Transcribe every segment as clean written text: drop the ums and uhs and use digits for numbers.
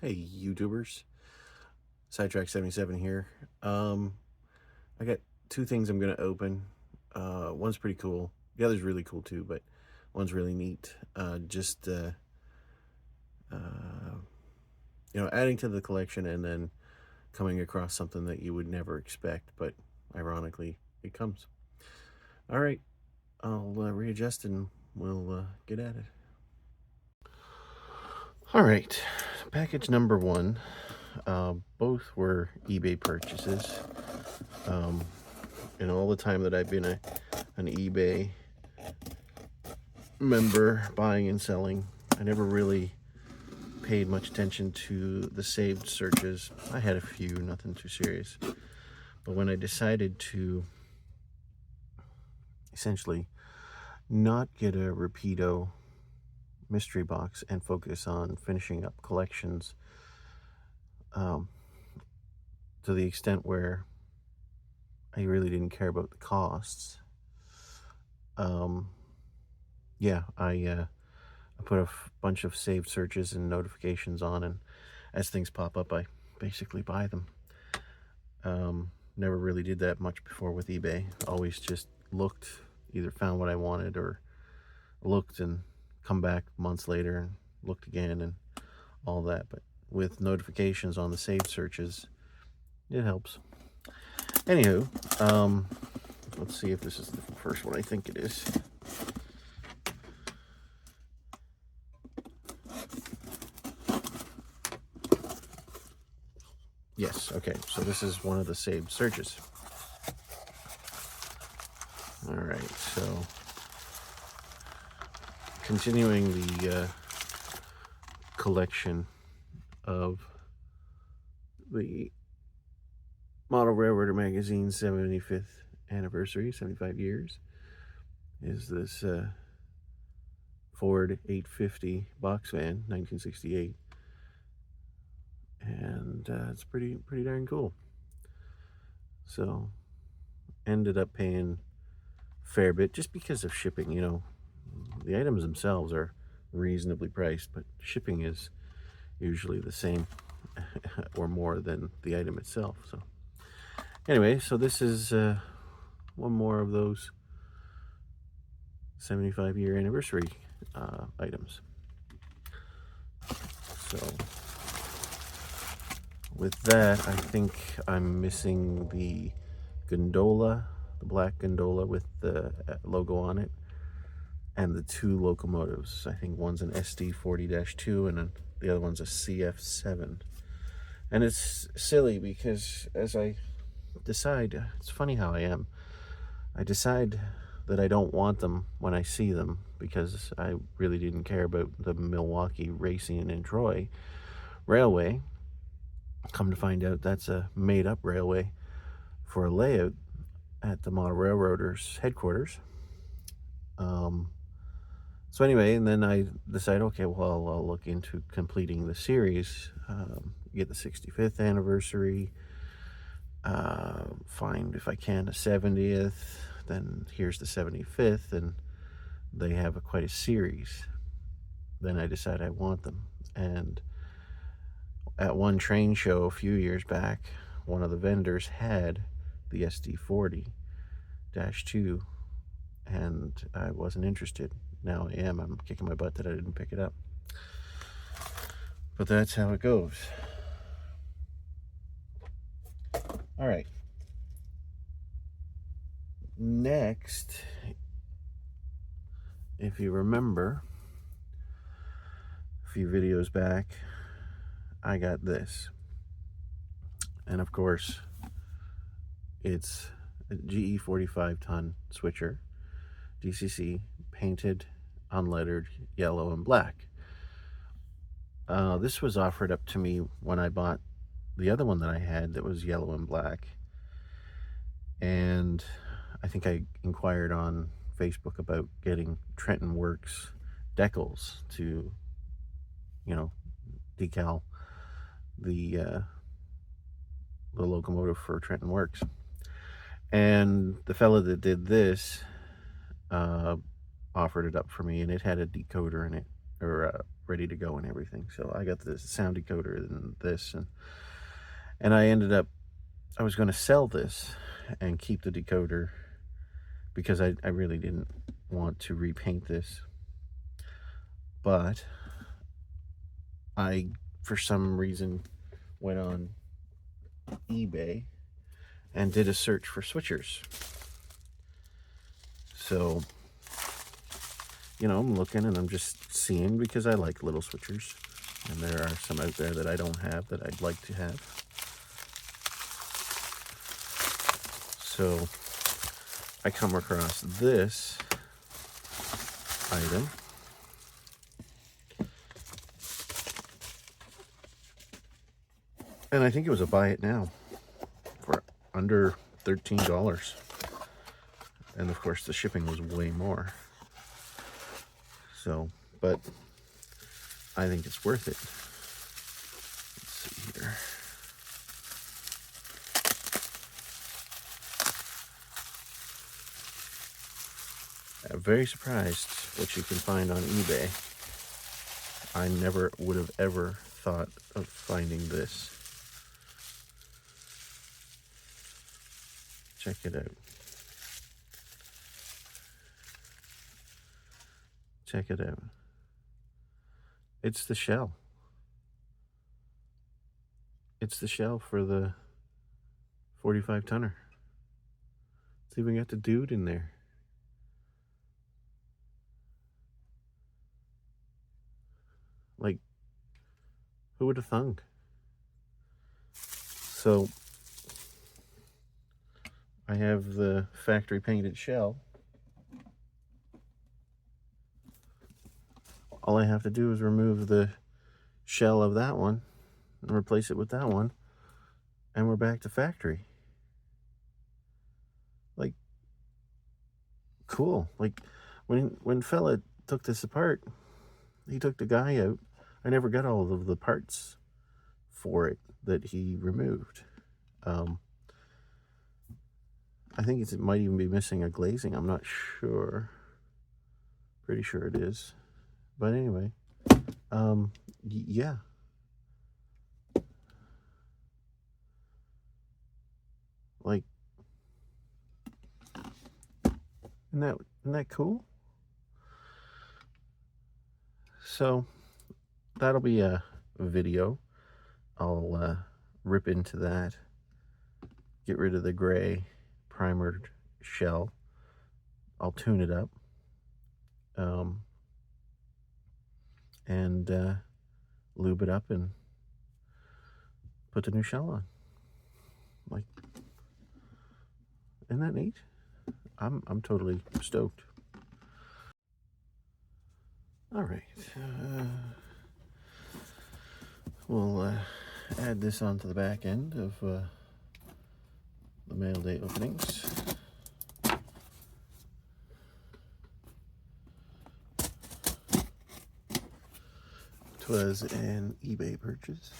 Hey, YouTubers. Sidetrack77 here. I got two things I'm going to open. One's pretty cool. The other's really cool too, but one's really neat. Uh, adding to the collection and then coming across something that you would never expect, but ironically, it comes. All right, I'll readjust and we'll get at it. All right, package number one. Both were eBay purchases. And all the time that I've been an eBay member, buying and selling, I never really paid much attention to the saved searches. I had a few, nothing too serious. But when I decided to essentially not get a repeato mystery box and focus on finishing up collections, to the extent where I really didn't care about the costs. I put a bunch of saved searches and notifications on, and as things pop up, I basically buy them. Never really did that much before with eBay. Always just looked, either found what I wanted or looked and come back months later and looked again and all that. But with notifications on the saved searches, it helps. Anywho, let's see if this is the first one. I think it is. Yes, okay, so this is one of the saved searches. All right, so continuing the collection of the Model Railroader magazine 75th anniversary, 75 years, is this Ford 850 box van, 1968. And it's pretty darn cool. So ended up paying a fair bit just because of shipping. The items themselves are reasonably priced, but shipping is usually the same or more than the item itself. So anyway, so this is one more of those 75-year anniversary items. So with that, I think I'm missing the gondola, the black gondola with the logo on it, and the two locomotives. I think one's an SD40-2 and the other one's a CF7. And it's silly because as I decide, it's funny how I am. I decide that I don't want them when I see them because I really didn't care about the Milwaukee Racing and Troy Railway. Come to find out, that's a made-up railway for a layout at the Model Railroaders headquarters. So anyway, and then I decide, okay, well, I'll look into completing the series, get the 65th anniversary, find, if I can, a 70th, then here's the 75th, and they have quite a series. Then I decide I want them. And at one train show a few years back, one of the vendors had the SD40-2, and I wasn't interested. Now I am. I'm kicking my butt that I didn't pick it up. But that's how it goes. All right. Next, if you remember, a few videos back, I got this. And of course, it's a GE 45-ton switcher, DCC, painted, unlettered, yellow and black. This was offered up to me when I bought the other one that I had that was yellow and black. And I think I inquired on Facebook about getting Trenton Works decals to, decal the locomotive for Trenton Works. And the fella that did this offered it up for me, and it had a decoder in it. or ready to go and everything. So I got the sound decoder and this, and I was going to sell this and keep the decoder because I really didn't want to repaint this. But I, for some reason, went on eBay and did a search for switchers. So, I'm looking and I'm just seeing because I like little switchers. And there are some out there that I don't have that I'd like to have. So I come across this item. And I think it was a buy it now for under $13. And of course the shipping was way more. So, but I think it's worth it. Let's see here. I'm very surprised what you can find on eBay. I never would have ever thought of finding this. Check it out. Check it out. It's the shell. It's the shell for the 45 tonner. It's even got the dude in there. Like, who would have thunk? So I have the factory painted shell. All I have to do is remove the shell of that one and replace it with that one, and we're back to factory. Like, cool. Like, when fella took this apart, he took the guy out. I never got all of the parts for it that he removed. I think it might even be missing a glazing. I'm not sure. Pretty sure it is. But anyway, yeah. Like, isn't that cool? So that'll be a video. I'll rip into that, get rid of the gray primered shell. I'll tune it up, and lube it up and put the new shell on. Like, isn't that neat? I'm totally stoked. All right, we'll add this onto the back end of the mail day openings. Twas an eBay purchase.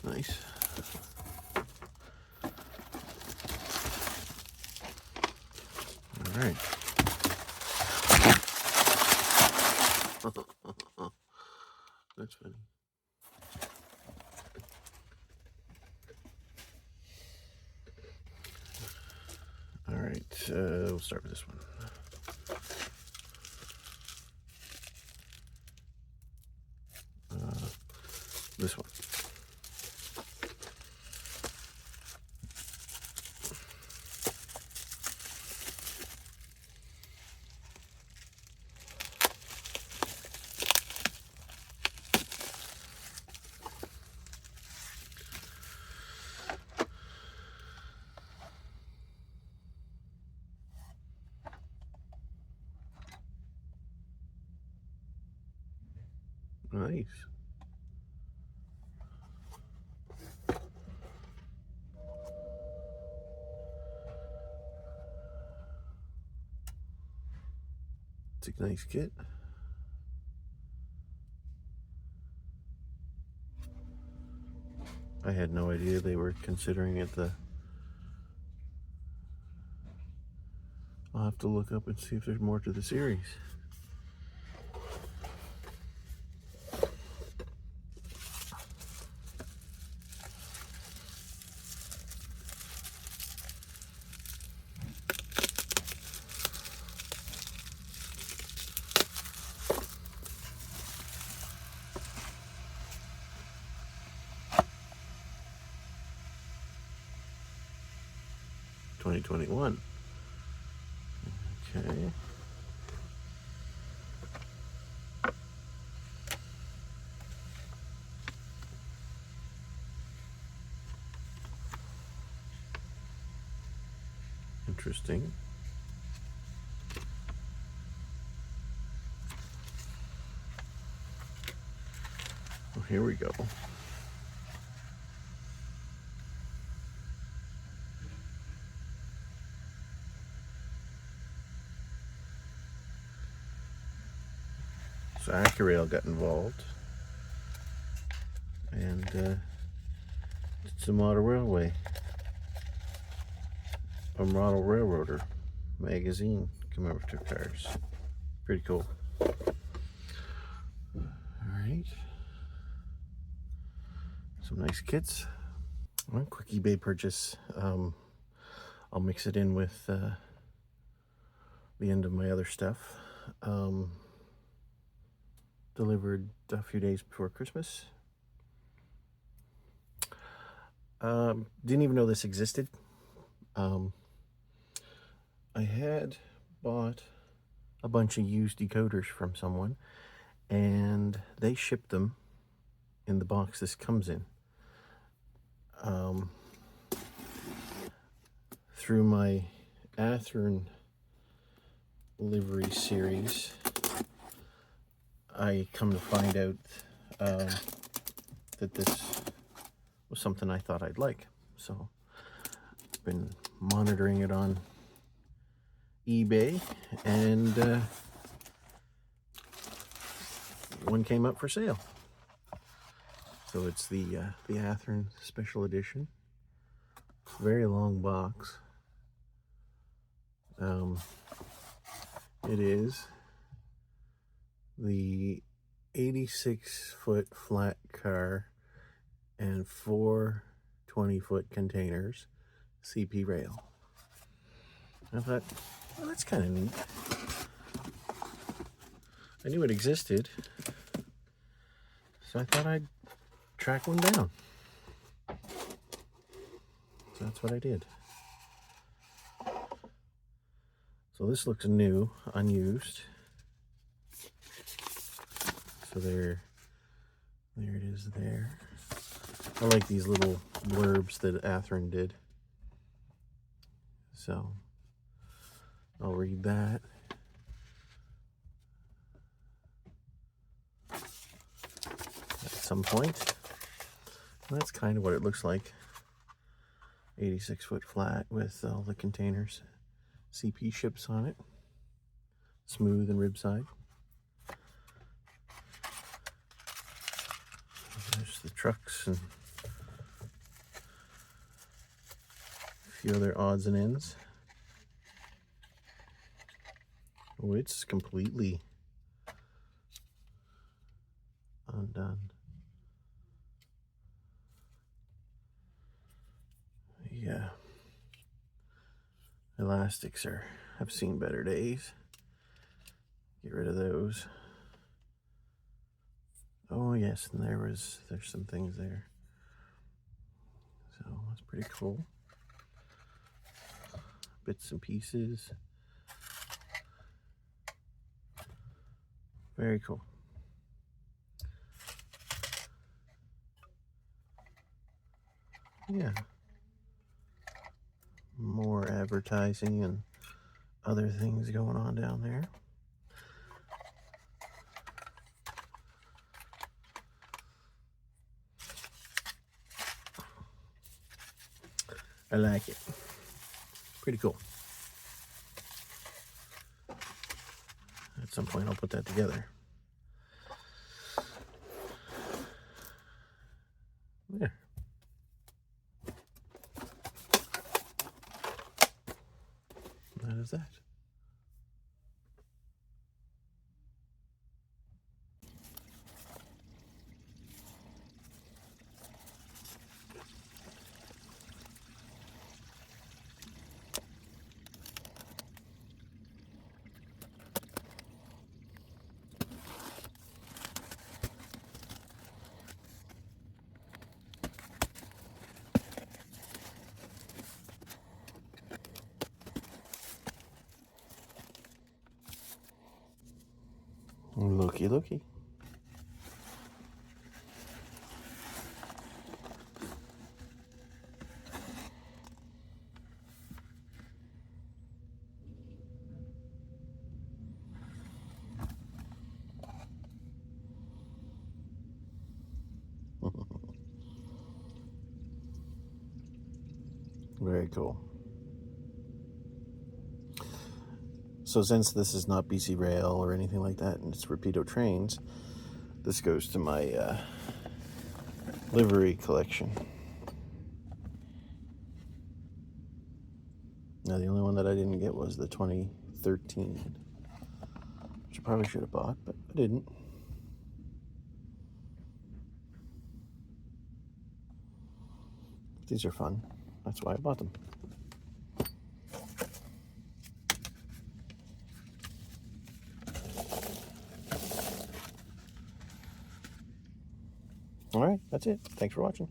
Nice. All right. That's funny. All right, we'll start with this one. This one. Nice. It's a nice kit. I had no idea they were considering it the... I'll have to look up and see if there's more to the series. $2021. Okay. Interesting. Well, here we go. So Accurail got involved and did some model railroader magazine commemorative cards. Pretty cool. All right, some nice kits. Well, quick eBay purchase. I'll mix it in with the end of my other stuff. Delivered a few days before Christmas. Didn't even know this existed. I had bought a bunch of used decoders from someone, and they shipped them in the box this comes in. Through my Athearn livery series, I come to find out that this was something I thought I'd like. So I've been monitoring it on eBay, and one came up for sale. So it's the Athearn Special Edition. Very long box. It is the 86-foot flat car and 4 20-foot containers CP rail. I thought, well, that's kind of neat. I knew it existed, so I thought I'd track one down. So that's what I did. So this looks new, unused. So there it is there. I like these little blurbs that Athearn did. So I'll read that. At some point. And that's kind of what it looks like. 86-foot flat with all the containers. CP ships on it. Smooth and rib side. There's the trucks and a few other odds and ends. Oh, it's completely undone. Yeah. Elastics have seen better days. Get rid of those. Oh yes, and there's some things there. So that's pretty cool. Bits and pieces. Very cool. Yeah. More advertising and other things going on down there. I like it. Pretty cool. At some point I'll put that together. There. That is that. Looky, looky. Very cool. So since this is not BC Rail or anything like that, and it's Rapido trains, this goes to my livery collection. Now the only one that I didn't get was the 2013, which I probably should have bought, but I didn't. These are fun. That's why I bought them. All right, that's it. Thanks for watching.